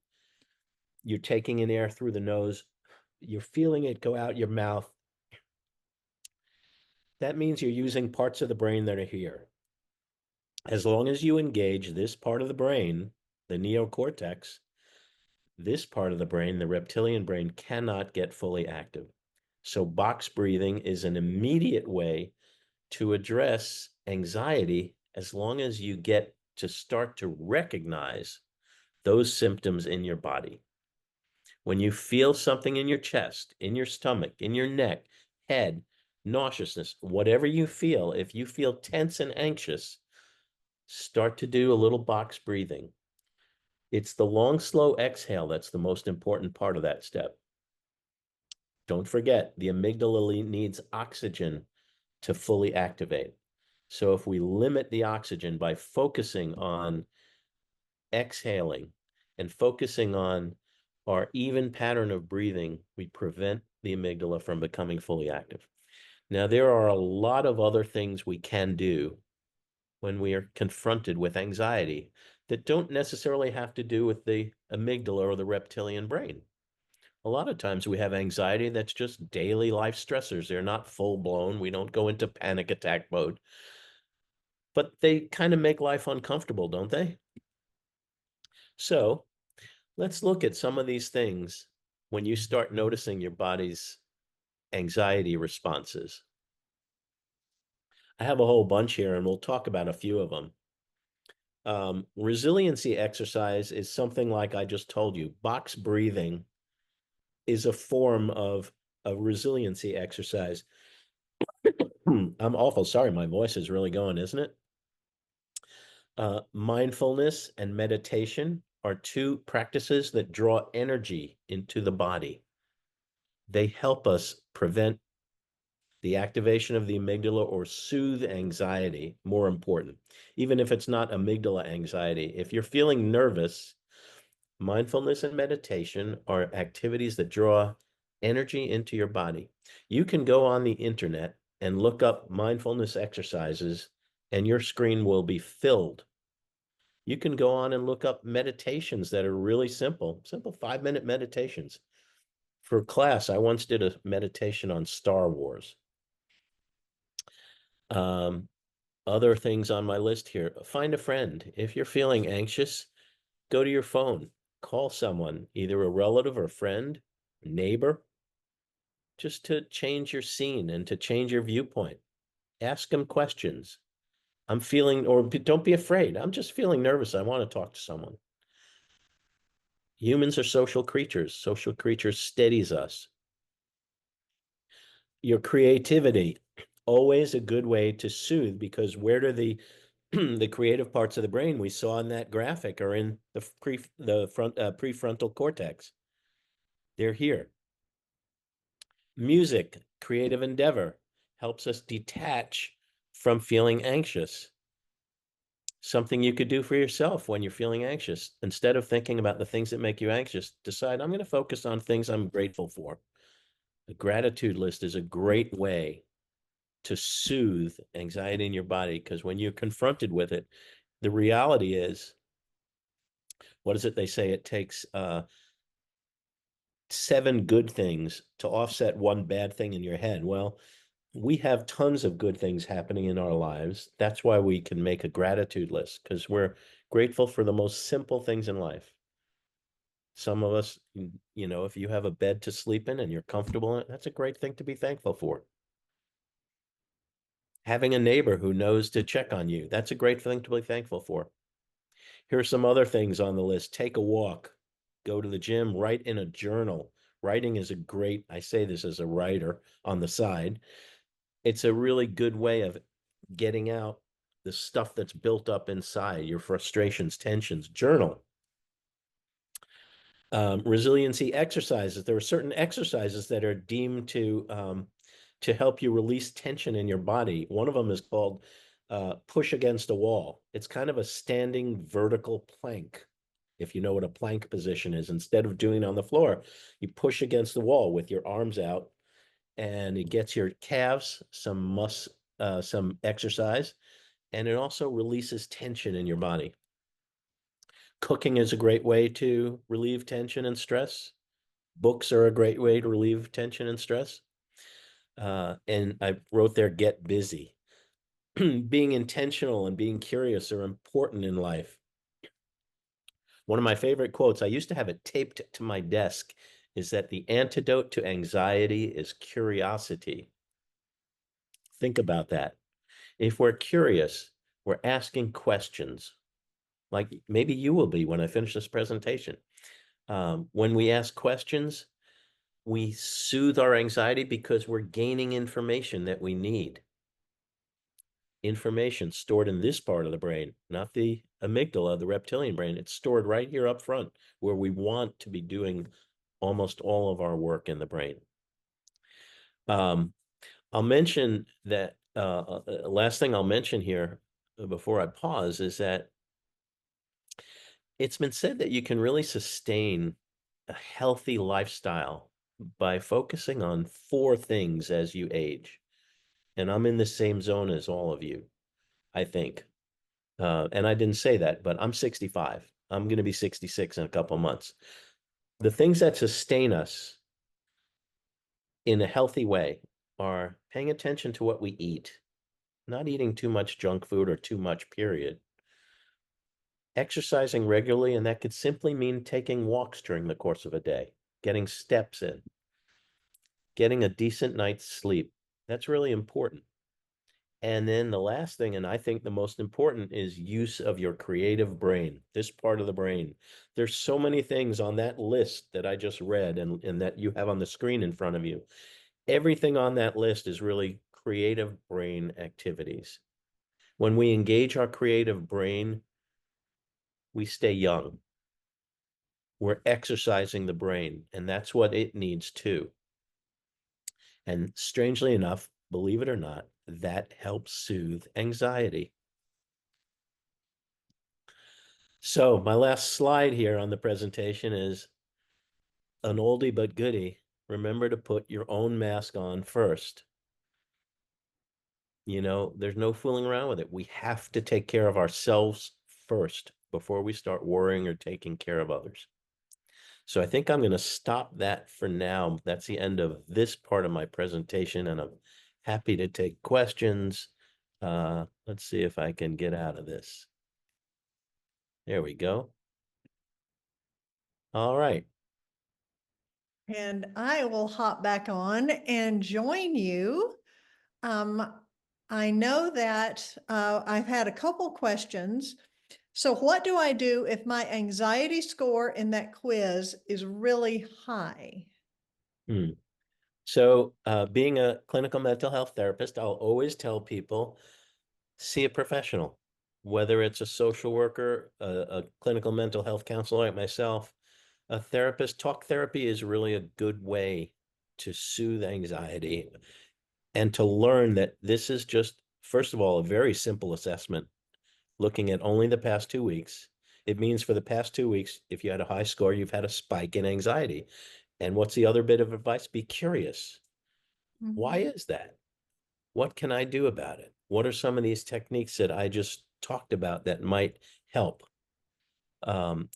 [SPEAKER 4] You're taking in air through the nose, you're feeling it go out your mouth. That means you're using parts of the brain that are here. As long as you engage this part of the brain, the neocortex, this part of the brain, the reptilian brain, cannot get fully active. So box breathing is an immediate way to address anxiety as long as you get to start to recognize those symptoms in your body. When you feel something in your chest, in your stomach, in your neck, head, nauseousness, whatever you feel, if you feel tense and anxious, start to do a little box breathing. It's the long, slow exhale that's the most important part of that step. Don't forget, the amygdala needs oxygen to fully activate. So if we limit the oxygen by focusing on exhaling and focusing on our even pattern of breathing, we prevent the amygdala from becoming fully active. Now, there are a lot of other things we can do when we are confronted with anxiety that don't necessarily have to do with the amygdala or the reptilian brain. A lot of times we have anxiety that's just daily life stressors. They're not full blown. We don't go into panic attack mode, but they kind of make life uncomfortable, don't they? So let's look at some of these things when you start noticing your body's anxiety responses. I have a whole bunch here, and we'll talk about a few of them. Resiliency exercise is something like I just told you. Box breathing is a form of a resiliency exercise. I'm awful sorry. My voice is really going, isn't it? Mindfulness and meditation are 2 practices that draw energy into the body. They help us prevent the activation of the amygdala or soothe anxiety, more important. Even if it's not amygdala anxiety, if you're feeling nervous, mindfulness and meditation are activities that draw energy into your body. You can go on the internet and look up mindfulness exercises, and your screen will be filled You can go on and look up meditations that are really simple 5-minute meditations. For class, I once did a meditation on Star Wars. Other things on my list here, find a friend. If you're feeling anxious, go to your phone, call someone, either a relative or friend, neighbor, just to change your scene and to change your viewpoint. Ask them questions. I'm feeling, or don't be afraid. I'm just feeling nervous. I want to talk to someone. Humans are social creatures. Social creatures steadies us. Your creativity, always a good way to soothe, because where do the the creative parts of the brain we saw in that graphic are in the prefrontal cortex. They're here. Music, creative endeavor, helps us detach from feeling anxious. Something you could do for yourself when you're feeling anxious. Instead of thinking about the things that make you anxious, decide, I'm going to focus on things I'm grateful for. A gratitude list is a great way to soothe anxiety in your body, because when you're confronted with it, the reality is, what is it they say? It takes 7 good things to offset 1 bad thing in your head. Well, we have tons of good things happening in our lives. That's why we can make a gratitude list, because we're grateful for the most simple things in life. Some of us, if you have a bed to sleep in and you're comfortable in it, that's a great thing to be thankful for. Having a neighbor who knows to check on you, that's a great thing to be thankful for. Here are some other things on the list. Take a walk, go to the gym, write in a journal. Writing is I say this as a writer on the side. It's a really good way of getting out the stuff that's built up inside, your frustrations, tensions. Journal. Resiliency exercises. There are certain exercises that are deemed to help you release tension in your body. One of them is called push against a wall. It's kind of a standing vertical plank. If you know what a plank position is, instead of doing it on the floor, you push against the wall with your arms out, and it gets your calves some exercise, and it also releases tension in your body. Cooking is a great way to relieve tension and stress. Books are a great way to relieve tension and stress. And I wrote there, get busy. Being intentional and being curious are important in life. One of my favorite quotes, I used to have it taped to my desk, is that the antidote to anxiety is curiosity. Think about that. If we're curious, we're asking questions, like maybe you will be when I finish this presentation. When we ask questions, we soothe our anxiety because we're gaining information that we need. Information stored in this part of the brain, not the amygdala, the reptilian brain. It's stored right here up front, where we want to be doing almost all of our work in the brain. I'll mention that last thing I'll mention here before I pause is that it's been said that you can really sustain a healthy lifestyle by focusing on 4 things as you age. And I'm in the same zone as all of you, I think. And I didn't say that, but I'm 65. I'm going to be 66 in a couple of months. The things that sustain us in a healthy way are paying attention to what we eat, not eating too much junk food or too much, period. Exercising regularly, and that could simply mean taking walks during the course of a day, getting steps in, getting a decent night's sleep. That's really important. And then the last thing, and I think the most important, is use of your creative brain, this part of the brain. There's so many things on that list that I just read and that you have on the screen in front of you. Everything on that list is really creative brain activities. When we engage our creative brain, we stay young. We're exercising the brain, and that's what it needs too. And strangely enough, believe it or not, that helps soothe anxiety. So my last slide here on the presentation is an oldie but goodie. Remember to put your own mask on first. There's no fooling around with it. We have to take care of ourselves first. before we start worrying or taking care of others. So I think I'm going to stop that for now. That's the end of this part of my presentation, and I'm happy to take questions. Let's see if I can get out of this. There we go. All right.
[SPEAKER 1] And I will hop back on and join you. I know that I've had a couple questions. So what do I do if my anxiety score in that quiz is really high?
[SPEAKER 4] So being a clinical mental health therapist, I'll always tell people, see a professional, whether it's a social worker, a clinical mental health counselor like myself, a therapist. Talk therapy is really a good way to soothe anxiety and to learn that this is just, first of all, a very simple assessment, looking at only the past 2 weeks. It means for the past 2 weeks, if you had a high score, you've had a spike in anxiety. And what's the other bit of advice? Be curious. Why is that? What can I do about it? What are some of these techniques that I just talked about that might help?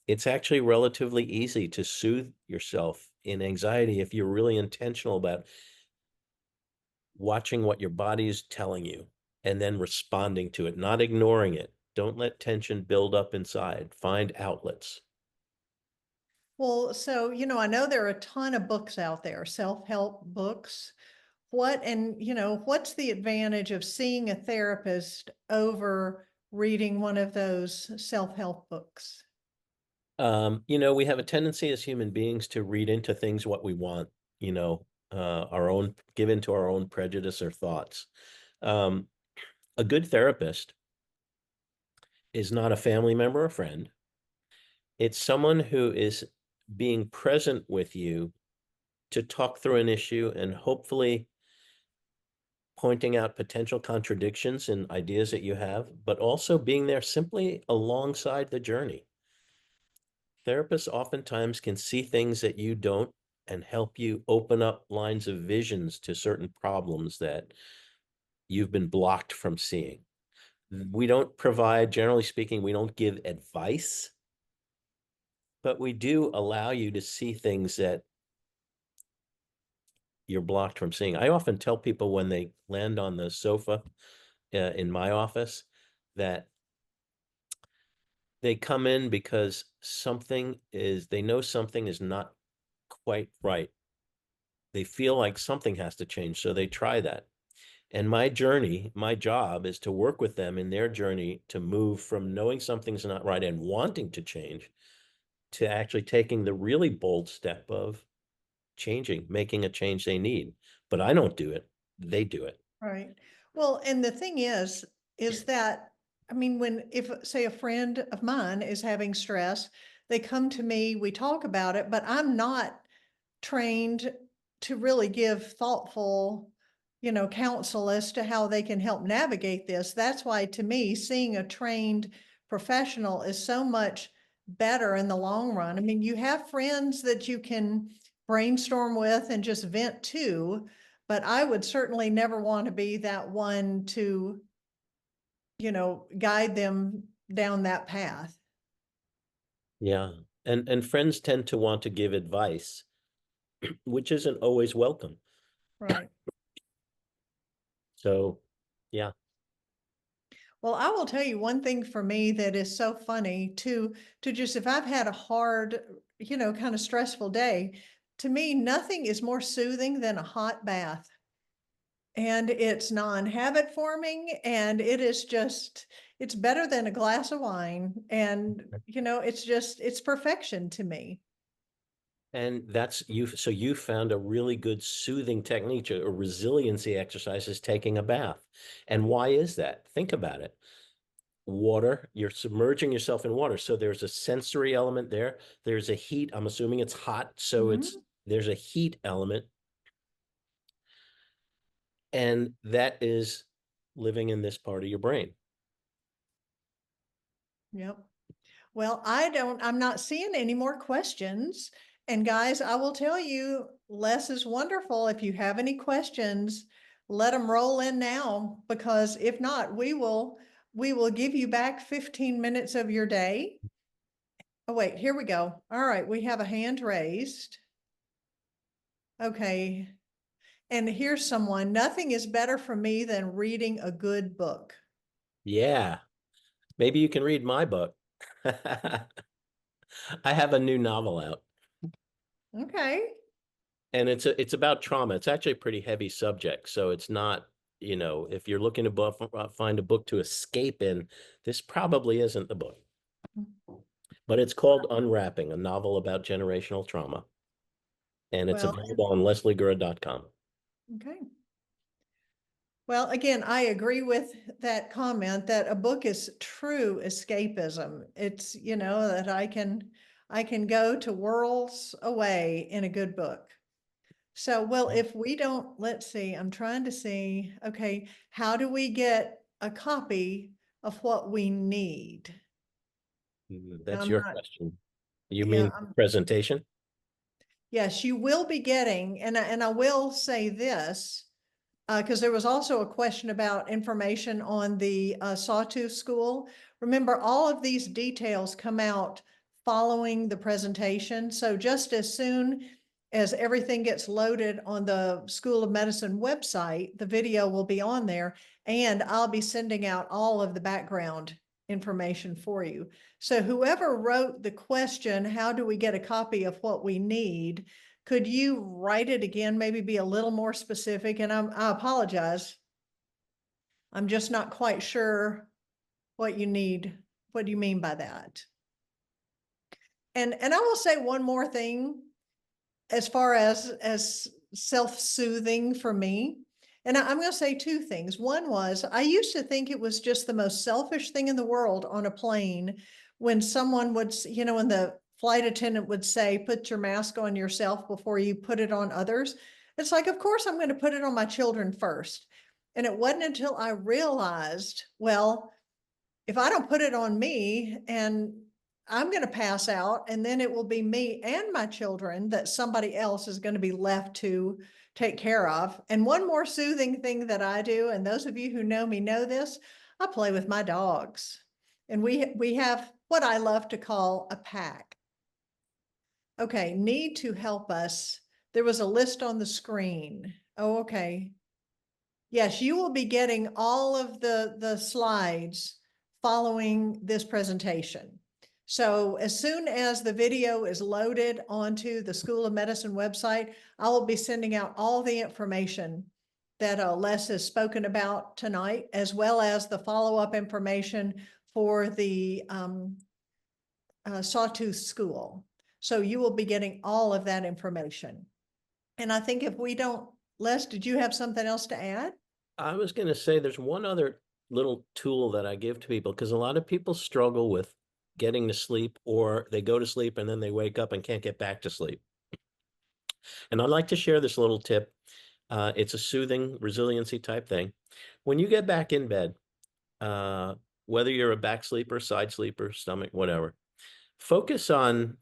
[SPEAKER 4] It's actually relatively easy to soothe yourself in anxiety if you're really intentional about watching what your body is telling you and then responding to it, not ignoring it. Don't let tension build up inside. Find outlets.
[SPEAKER 1] Well, so, I know there are a ton of books out there, self-help books. What's the advantage of seeing a therapist over reading one of those self-help books?
[SPEAKER 4] We have a tendency as human beings to read into things what we want, give into our own prejudice or thoughts. A good therapist is not a family member or friend. It's someone who is being present with you to talk through an issue and hopefully pointing out potential contradictions in ideas that you have, but also being there simply alongside the journey. Therapists oftentimes can see things that you don't and help you open up lines of visions to certain problems that you've been blocked from seeing. We don't provide, generally speaking, we don't give advice, but we do allow you to see things that you're blocked from seeing. I often tell people when they land on the sofa in my office that they come in because they know something is not quite right. They feel like something has to change, so they try that. And my job is to work with them in their journey to move from knowing something's not right and wanting to change to actually taking the really bold step of changing, making a change they need. But I don't do it. They do it.
[SPEAKER 1] Right. Well, and the thing is that, if, say, a friend of mine is having stress, they come to me, we talk about it, but I'm not trained to really give thoughtful, counsel as to how they can help navigate this. That's why, to me, seeing a trained professional is so much better in the long run. You have friends that you can brainstorm with and just vent to, but I would certainly never want to be that one to, guide them down that path.
[SPEAKER 4] Yeah. And friends tend to want to give advice, which isn't always welcome.
[SPEAKER 1] Right.
[SPEAKER 4] So, yeah.
[SPEAKER 1] Well, I will tell you one thing for me that is so funny to just, if I've had a hard, kind of stressful day, to me, nothing is more soothing than a hot bath. And it's non-habit forming, and it's better than a glass of wine. And, it's perfection to me.
[SPEAKER 4] And that's you. So you found a really good soothing technique, a resiliency exercise is taking a bath. And why is that? Think about it. Water, you're submerging yourself in water. So there's a sensory element there. There's a heat. I'm assuming it's hot. So there's a heat element. And that is living in this part of your brain.
[SPEAKER 1] Yep. Well, I'm not seeing any more questions. And guys, I will tell you, less is wonderful. If you have any questions, let them roll in now, because if not, we will we will give you back 15 minutes of your day. Oh, wait, here we go. All right, we have a hand raised. Okay. And here's someone, nothing is better for me than reading a good book.
[SPEAKER 4] Yeah, maybe you can read my book. I have a new novel out,
[SPEAKER 1] Okay.
[SPEAKER 4] and it's about trauma. It's actually a pretty heavy subject, so it's not, if you're looking to find a book to escape in, this probably isn't the book. But it's called Unwrapping, a novel about generational trauma. And it's
[SPEAKER 1] Well,
[SPEAKER 4] available on lesliegura.com.
[SPEAKER 1] okay. Well, again, I agree with that comment that a book is true escapism. It's, that I can go to worlds away in a good book. So, well, if we don't, let's see, I'm trying to see, okay, how do we get a copy of what we need?
[SPEAKER 4] That's
[SPEAKER 1] I'm
[SPEAKER 4] your
[SPEAKER 1] not,
[SPEAKER 4] question. You
[SPEAKER 1] yeah,
[SPEAKER 4] mean presentation?
[SPEAKER 1] yes, you will be getting, and I will say this, because there was also a question about information on the Sawtooth School. Remember, all of these details come out following the presentation. So just as soon as everything gets loaded on the School of Medicine website, the video will be on there, and I'll be sending out all of the background information for you. So whoever wrote the question, how do we get a copy of what we need? Could you write it again, maybe be a little more specific? And I apologize. I'm just not quite sure what you need. What do you mean by that? And I will say one more thing as far as self-soothing for me. And I'm going to say two things. One was I used to think it was just the most selfish thing in the world on a plane when someone would, when the flight attendant would say, put your mask on yourself before you put it on others. It's like, of course, I'm going to put it on my children first. And it wasn't until I realized, well, if I don't put it on me and I'm going to pass out, and then it will be me and my children that somebody else is going to be left to take care of. And one more soothing thing that I do, and those of you who know me know this, I play with my dogs. And we have what I love to call a pack. Okay, need to help us. There was a list on the screen. Oh, okay. Yes, you will be getting all of the slides following this presentation. So as soon as the video is loaded onto the School of Medicine website, I will be sending out all the information that Les has spoken about tonight, as well as the follow-up information for the Sawtooth School. So you will be getting all of that information. And I think if we don't, Les, did you have something else to add?
[SPEAKER 4] I was going to say there's one other little tool that I give to people, because a lot of people struggle with getting to sleep, or they go to sleep and then they wake up and can't get back to sleep. And I'd like to share this little tip. It's a soothing resiliency type thing. When you get back in bed, whether you're a back sleeper, side sleeper, stomach, whatever, focus on,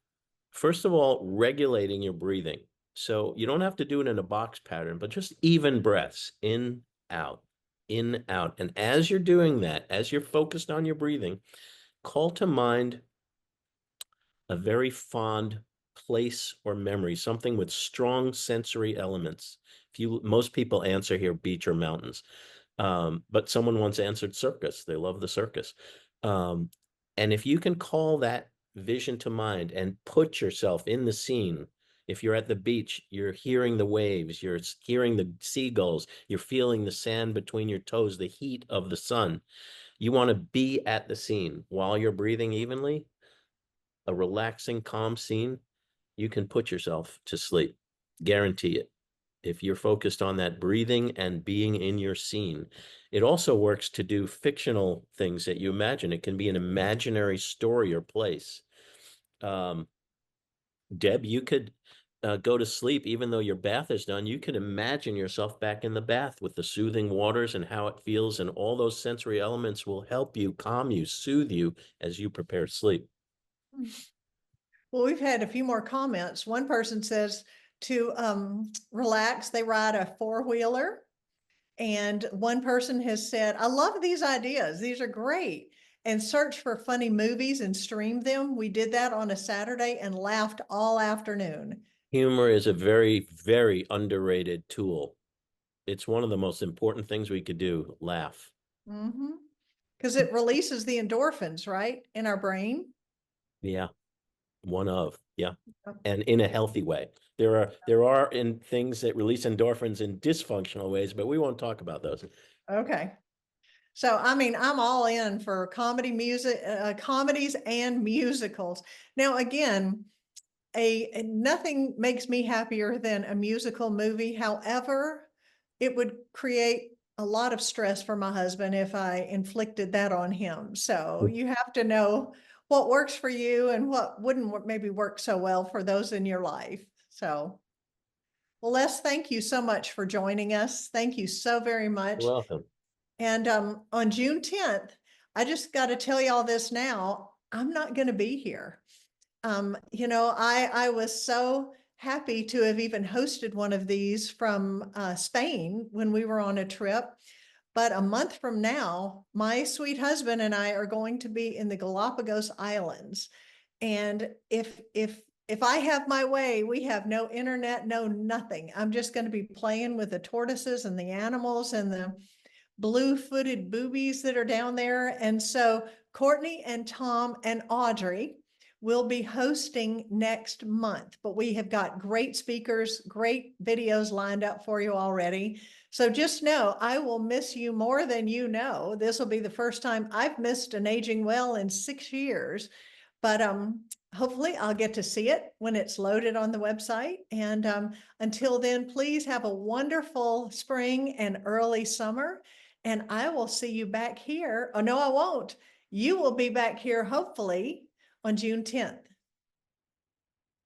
[SPEAKER 4] first of all, regulating your breathing. So you don't have to do it in a box pattern, but just even breaths, in, out, in, out. And as you're doing that, as you're focused on your breathing, call to mind a very fond place or memory, something with strong sensory elements. Most people answer here beach or mountains, but someone once answered circus. They love the circus. And if you can call that vision to mind and put yourself in the scene. If you're at the beach, you're hearing the waves, you're hearing the seagulls, you're feeling the sand between your toes, the heat of the sun. You want to be at the scene while you're breathing evenly, a relaxing, calm scene. You can put yourself to sleep. Guarantee it. If you're focused on that breathing and being in your scene. It also works to do fictional things that you imagine. It can be an imaginary story or place. Deb, you could go to sleep even though your bath is done. You could imagine yourself back in the bath with the soothing waters and how it feels, and all those sensory elements will help you, calm you, soothe you as you prepare sleep.
[SPEAKER 1] Well, we've had a few more comments. One person says to relax, they ride a four-wheeler. And one person has said, I love these ideas. These are great. And search for funny movies and stream them. We did that on a Saturday and laughed all afternoon.
[SPEAKER 4] Humor is a very, very underrated tool. It's one of the most important things we could do, laugh.
[SPEAKER 1] Because it releases the endorphins, right, in our brain.
[SPEAKER 4] Yeah. Yeah. And in a healthy way. There are in things that release endorphins in dysfunctional ways, but we won't talk about those.
[SPEAKER 1] Okay. So, I mean, I'm all in for comedies and musicals. Now, again, nothing makes me happier than a musical movie. However, it would create a lot of stress for my husband if I inflicted that on him. So you have to know what works for you and what wouldn't maybe work so well for those in your life. So, well, Les, thank you so much for joining us. Thank you so very much.
[SPEAKER 4] You're welcome.
[SPEAKER 1] And on June 10th, I just got to tell you all this now, I'm not going to be here. You know, I was so happy to have even hosted one of these from Spain when we were on a trip. But a month from now, my sweet husband and I are going to be in the Galapagos Islands. And if I have my way, we have no internet, no nothing. I'm just going to be playing with the tortoises and the animals and the blue-footed boobies that are down there. And so Courtney and Tom and Audrey will be hosting next month, but we have got great speakers, great videos lined up for you already. So just know I will miss you more than you know. This will be the first time I've missed an Aging Well in 6 years, but hopefully I'll get to see it when it's loaded on the website. And until then, please have a wonderful spring and early summer. And I will see you back here. Oh, no, I won't. You will be back here, hopefully, on June 10th.